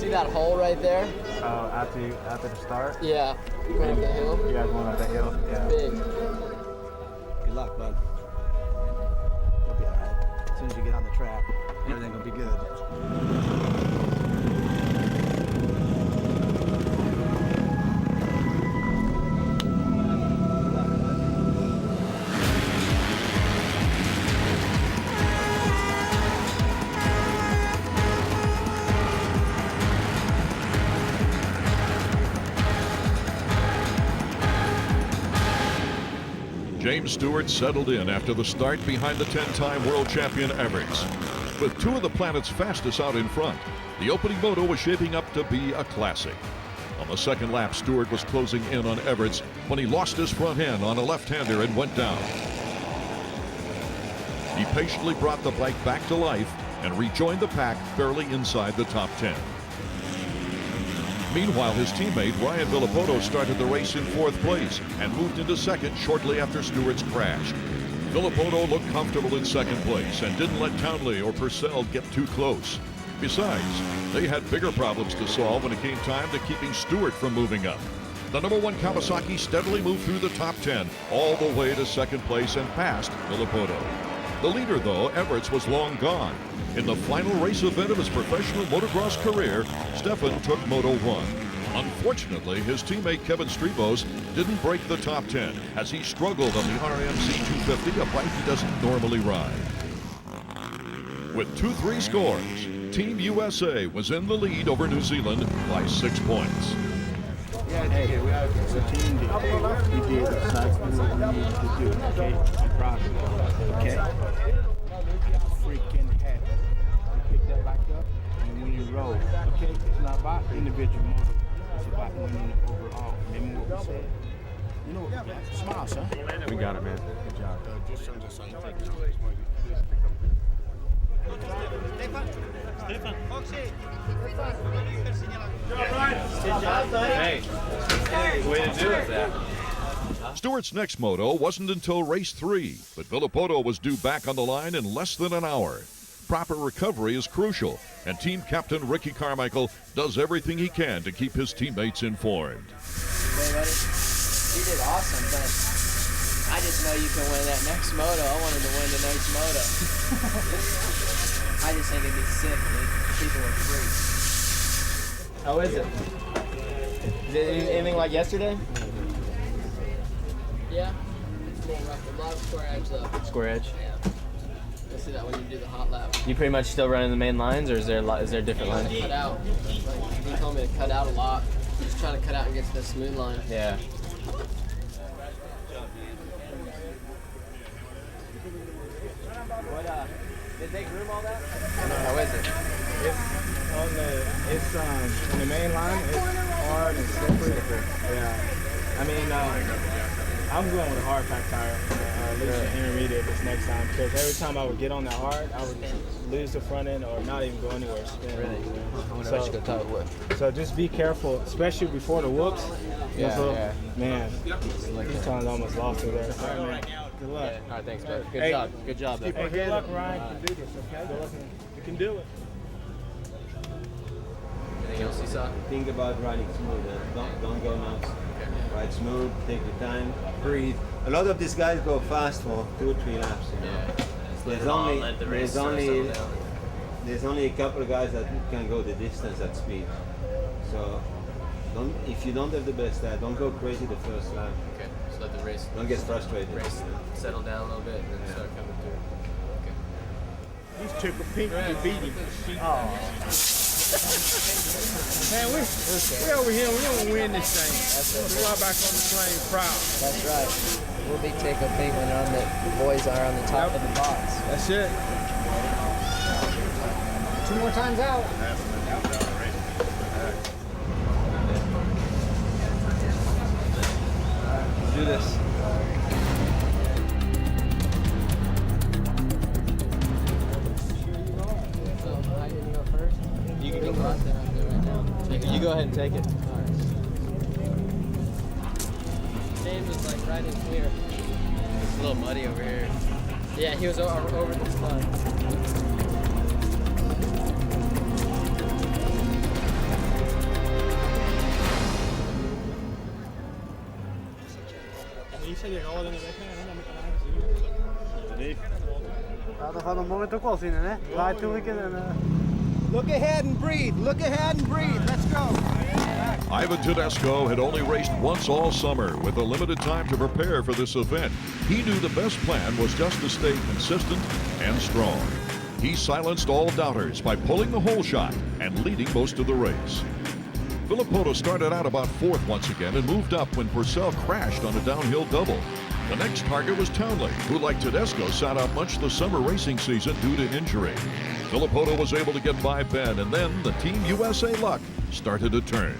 see that hole right there? After the start? Yeah. Going up the hill? You guys going up the hill? Yeah. Big. Good luck, bud. You'll be all right. As soon as you get on the track, everything will be good. James Stewart settled in after the start behind the 10-time world champion Everts. With two of the planet's fastest out in front, the opening moto was shaping up to be a classic. On the second lap, Stewart was closing in on Everts when he lost his front end on a left-hander and went down. He patiently brought the bike back to life and rejoined the pack barely inside the top 10. Meanwhile, his teammate Ryan Villopoto started the race in fourth place and moved into second shortly after Stewart's crash. Villopoto looked comfortable in second place and didn't let Townley or Purcell get too close. Besides, they had bigger problems to solve when it came time to keeping Stewart from moving up. The number one Kawasaki steadily moved through the top 10 all the way to second place and passed Villopoto. The leader, though, Everts, was long gone. In the final race event of his professional motocross career, Stefan took Moto 1. Unfortunately, his teammate Kevin Strebos didn't break the top 10 as he struggled on the RMC 250, a bike he doesn't normally ride. With 2-3 scores, Team USA was in the lead over New Zealand by 6 points. Hey, it's a team deal. We did exactly what we needed to do, okay? I'm proud of you, okay? Freaking happy. You pick that back up, and when you roll, okay? It's not about individual motor. It's about winning overall. Remember what we said? You know, smile, son. We got it, man. Good job. Hey, way to do it, Zach. Stewart's next moto wasn't until race 3, but Villopoto was due back on the line in less than an hour. Proper recovery is crucial, and team captain Ricky Carmichael does everything he can to keep his teammates informed. Hey, buddy. You did awesome, but I just know you can win that next moto. I wanted to win the next moto. I just think it'd be sick if people were free. How is it? Is it anything like yesterday? Yeah. It's more rough. A lot of square edge, though. Square edge. Yeah. You'll see that when you do the hot lap. You pretty much still running the main lines, or is there different lines? Cut out. Like, he told me to cut out a lot. Just trying to cut out and get to the smooth line. Yeah. Did they groom all that? How is it? It's on the main line. It's hard and slippery. Yeah. I mean, I'm going with a hard pack tire. At least an intermediate this next time, because every time I would get on that hard, I would lose the front end or not even go anywhere. Spin. Really? I wonder what you could tell it with. So just be careful, especially before the whoops. Yeah, so, yeah. Man, these times I almost lost it there. All right, man. Good luck. All right, thanks, bud. Good Hey, job. Good job, though. Hey, good luck, Ryan. You can do this, okay? Good luck. You can do it. Anything else you saw? Think about riding smooth. Don't go nuts. Ride smooth. Take your time. Breathe. A lot of these guys go fast for 2 or 3 laps. You know? Yeah. There's only a couple of guys that can go the distance at speed. So if you don't have the best tire, don't go crazy the first lap. Okay. So let the race. Don't get frustrated. Race settle down a little bit and then start coming through. Okay. He's triple pink. You beat him. Oh. Man, we over here. We don't win this thing. We're all back on the plane proud. That's right. We'll be tickle pink when the boys are on the top of the box. That's it. 2 more times out. Let's do this. You can go first. You go ahead and take it. James was like right in here. It's a little muddy over here. Yeah, he was over this line. un momento così, né? Vai tu che Look ahead and breathe. Look ahead and breathe. Let's go. Ivan Tedesco had only raced once all summer with a limited time to prepare for this event. He knew the best plan was just to stay consistent and strong. He silenced all doubters by pulling the whole shot and leading most of the race. Villopoto started out about fourth once again and moved up when Purcell crashed on a downhill double. The next target was Townley, who, like Tedesco, sat out much of the summer racing season due to injury. Villopoto was able to get by Ben, and then the Team USA luck started to turn.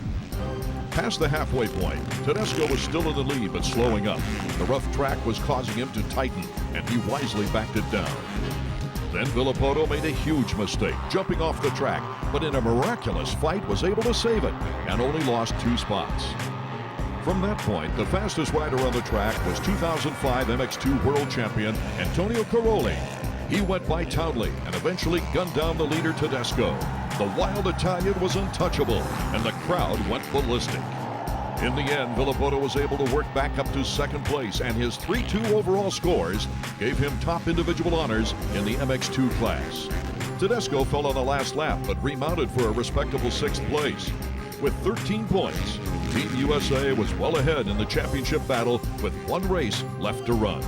Past the halfway point, Tedesco was still in the lead but slowing up. The rough track was causing him to tighten, and he wisely backed it down. Then Villopoto made a huge mistake, jumping off the track, but in a miraculous fight was able to save it and only lost 2 spots. From that point, the fastest rider on the track was 2005 MX2 World Champion Antonio Caroli. He went by Townley and eventually gunned down the leader Tedesco. The wild Italian was untouchable, and the crowd went ballistic. In the end, Villopoto was able to work back up to second place, and his 3-2 overall scores gave him top individual honors in the MX2 class. Tedesco fell on the last lap, but remounted for a respectable 6th place. With 13 points, Team USA was well ahead in the championship battle with 1 race left to run.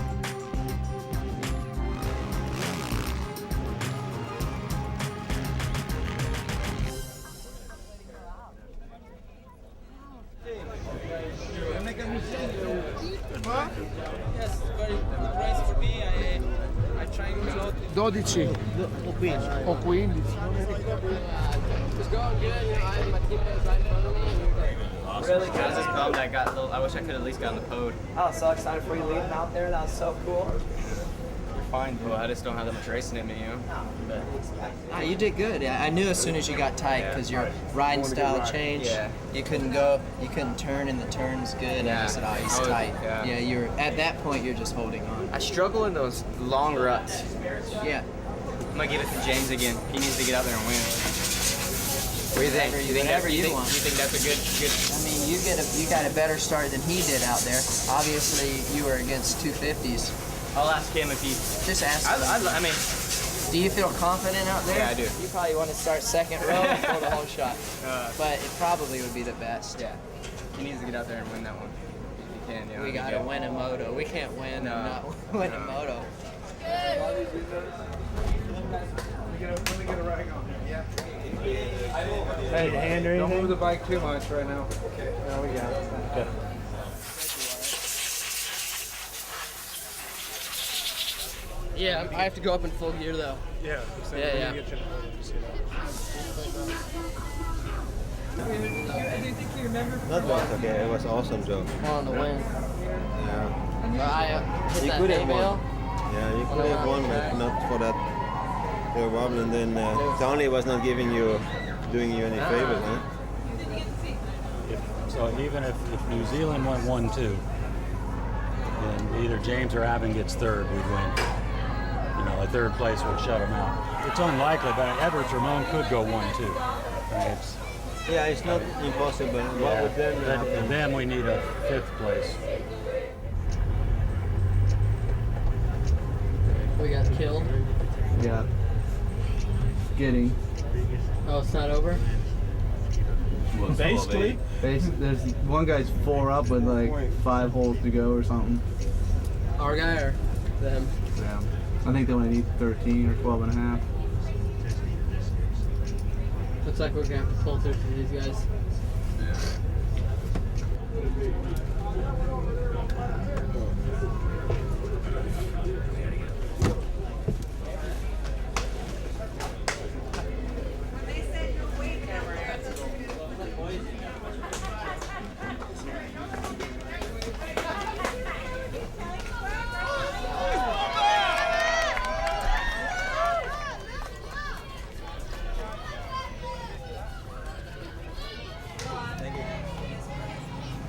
Yes, very good race for me. I trained a lot. 12 o 15. It's going good. You know, I have my teammates right in front of me. Really? I was just bummed I got a little, I wish I could at least got on the podium. I was so excited for you leading out there. That was so cool. You're fine. Well, I just don't have that much racing in me, you know? You did good. I knew as soon as you got tight because your riding style changed. Yeah. You couldn't turn in the turns good. And Yeah. I said, oh, he's Oh, tight. yeah. Yeah, you're at that point. You're just holding on. I struggle in those long ruts. Yeah. I'm gonna give it to James again. He needs to get out there and win. What do you think? Whatever you want. You think that's a good? I mean, you got a better start than he did out there. Obviously, you were against 250s. I'll ask him if he. Just ask him. I mean, Do you feel confident out there? Yeah, I do. You probably want to start second row and throw the whole shot. But it probably would be the best. yeah, he needs to get out there and win that one. If he can, you know. We got to win a moto. We can't win and not win a moto. Hey, the hand or anything? Don't move the bike too much right now. Okay. No, we got it. Okay. Yeah, I have to go up in full gear though. Yeah. Yeah. That was okay. It was awesome, Joe. On the win. Yeah. But I hit You that could have female. won. Yeah, you could have won, but not for that. They were wobbling. Then Tony was not doing you any favors, huh? So even if New Zealand went 1-2, then either James or Ivan gets third, we win. You know, a third place would shut them out. It's unlikely, but Edwards Ramon could go 1-2. Right? Yeah, it's not impossible. What would then happen? And then we need a fifth place. We got killed. Yeah. Getting. Oh, it's not over? Basically. There's one guy's 4 up with like 5 holes to go or something. Our guy or them? Yeah. I think they only need 13 or 12 and a half. Looks like we're gonna have to pull through for these guys.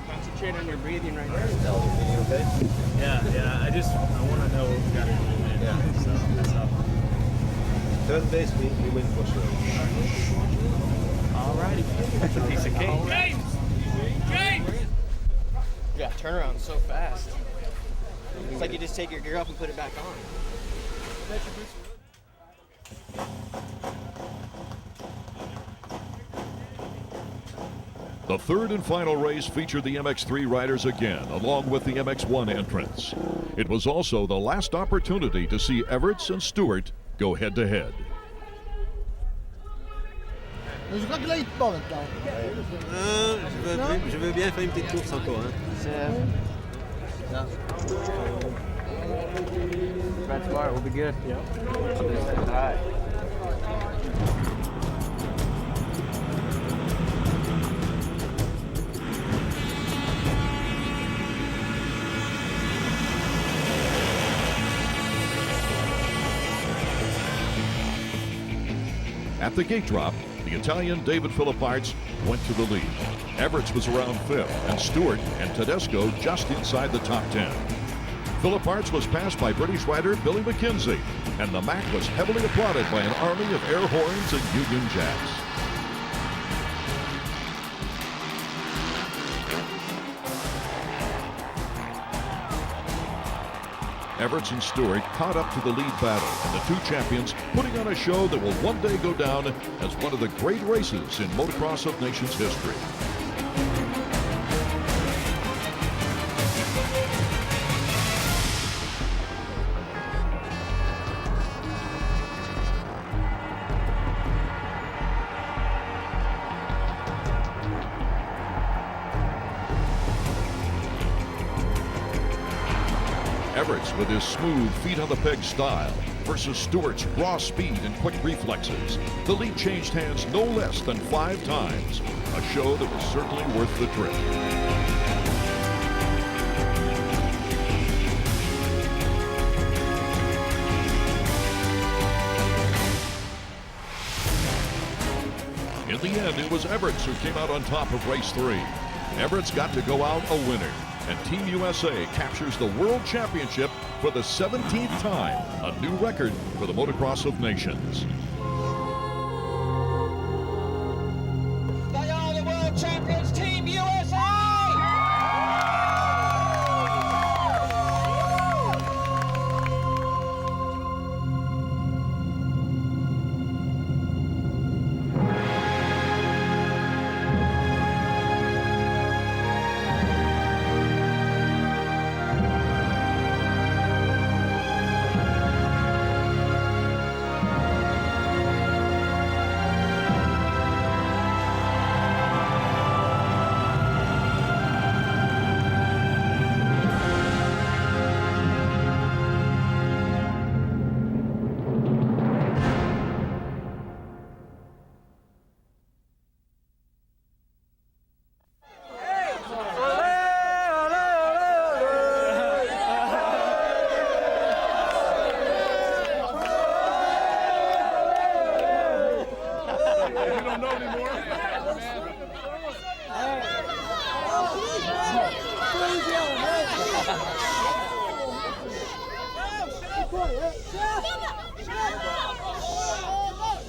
Concentrate on your breathing right now. Okay. Yeah. I want to know what we got to do, man. Yeah. So that's all. Third base, we win for sure. Alrighty. That's a piece of cake. Yeah, turnaround so fast. It's like you just take your gear off and put it back on. The third and final race featured the MX3 riders again, along with the MX1 entrants. It was also the last opportunity to see Everts and Stewart go head-to-head. Je veux bien faire une petite course encore. Red Smart will be good. Yep. All right. At the gate drop, the Italian David Philipparts went to the lead. Everts was around 5th, and Stewart and Tedesco just inside the top 10. Philipparts was passed by British rider Billy McKenzie, and the Mac was heavily applauded by an army of air horns and Union Jacks. Everts and Stewart caught up to the lead battle, and the two champions putting on a show that will one day go down as one of the great races in Motocross of Nations history. Everts with his smooth feet-on-the-peg style versus Stewart's raw speed and quick reflexes. The lead changed hands no less than 5 times, a show that was certainly worth the trip. In the end, it was Everts who came out on top of race 3. Everts got to go out a winner, and Team USA captures the World Championship for the 17th time, a new record for the Motocross of Nations. They are the world champions, Team USA!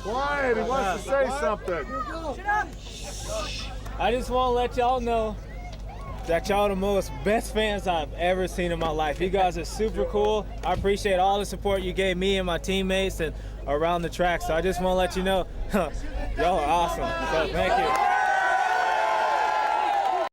Quiet, he wants to say something. I just want to let y'all know that y'all the most best fans I've ever seen in my life. You guys are super cool. I appreciate all the support you gave me and my teammates and around the track. So I just want to let you know, y'all are awesome. So thank you.